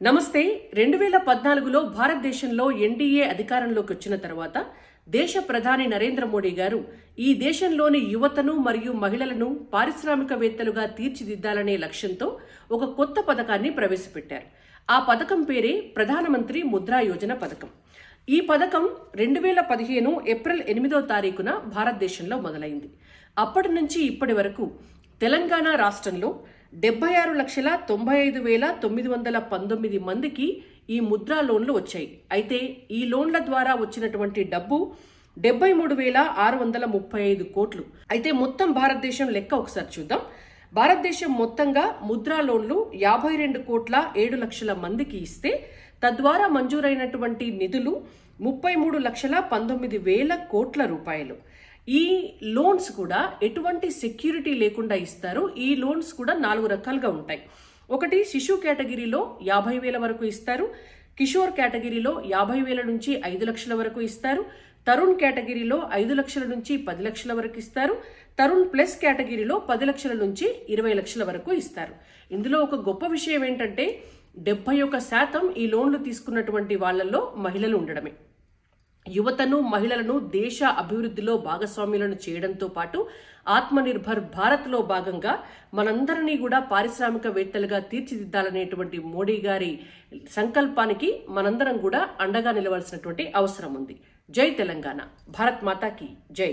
నమస్తే 2014లో భారతదేశంలో ఎన్డీఏ అధికారంలోకి వచ్చిన తర్వాత దేశ ప్రధాని నరేంద్ర మోడీ గారు ఈ దేశంలోని యువతను మరియు మహిళలను పారిశ్రామికవేత్తలుగా తీర్చిదిద్దాలనే లక్ష్యంతో ఒక కొత్త పథకాన్ని ప్రవేశపెట్టారు. ఆ పథకం పేరే ప్రధానమంత్రి ముద్రా యోజన పథకం. ఈ పథకం 2015 ఏప్రిల్ 8వ తారీఖున భారతదేశంలో మొదలైంది. అప్పటి నుంచి ఇప్పటి వరకు తెలంగాణ రాష్ట్రంలో 76,95,919 మందికి ఈ ముద్రా లోన్లు వచ్చాయి. అయితే ఈ లోన్ల ద్వారా వచ్చినటువంటి డబ్బు 73,635 కోట్లు. అయితే మొత్తం భారతదేశం లెక్క ఒకసారి చూద్దాం. భారతదేశం మొత్తంగా ముద్రా లోన్లు 52,07,00,000 మందికి ఇస్తే తద్వారా మంజూరైనటువంటి నిధులు 33,19,000 కోట్ల రూపాయలు. ఈ లోన్స్ కూడా ఎటువంటి సెక్యూరిటీ లేకుండా ఇస్తారు. ఈ లోన్స్ కూడా 4 రకాలుగా ఉంటాయి. ఒకటి శిశు కేటగిరీలో 50,000 వరకు ఇస్తారు, కిషోర్ కేటగిరీలో 50,000 నుంచి 5 లక్షల వరకు ఇస్తారు, తరుణ్ కేటగిరీలో 5 లక్షల నుంచి 10 లక్షల వరకు ఇస్తారు, తరుణ్ ప్లస్ కేటగిరీలో 10 లక్షల నుంచి 20 లక్షల వరకు ఇస్తారు. ఇందులో ఒక గొప్ప విషయం ఏంటంటే 71% ఈ లోన్లు తీసుకున్నటువంటి వాళ్లలో మహిళలు ఉండడమే. యువతను మహిళలను దేశ అభివృద్ధిలో భాగస్వామ్యులను చేయడంతో పాటు ఆత్మనిర్భర్ భారత్లో భాగంగా మనందరినీ కూడా పారిశ్రామికవేత్తలుగా తీర్చిదిద్దాలనేటువంటి మోడీ గారి సంకల్పానికి మనందరం కూడా అండగా నిలవాల్సినటువంటి అవసరం ఉంది. జై తెలంగాణ, భారత్ మాతాకి జై.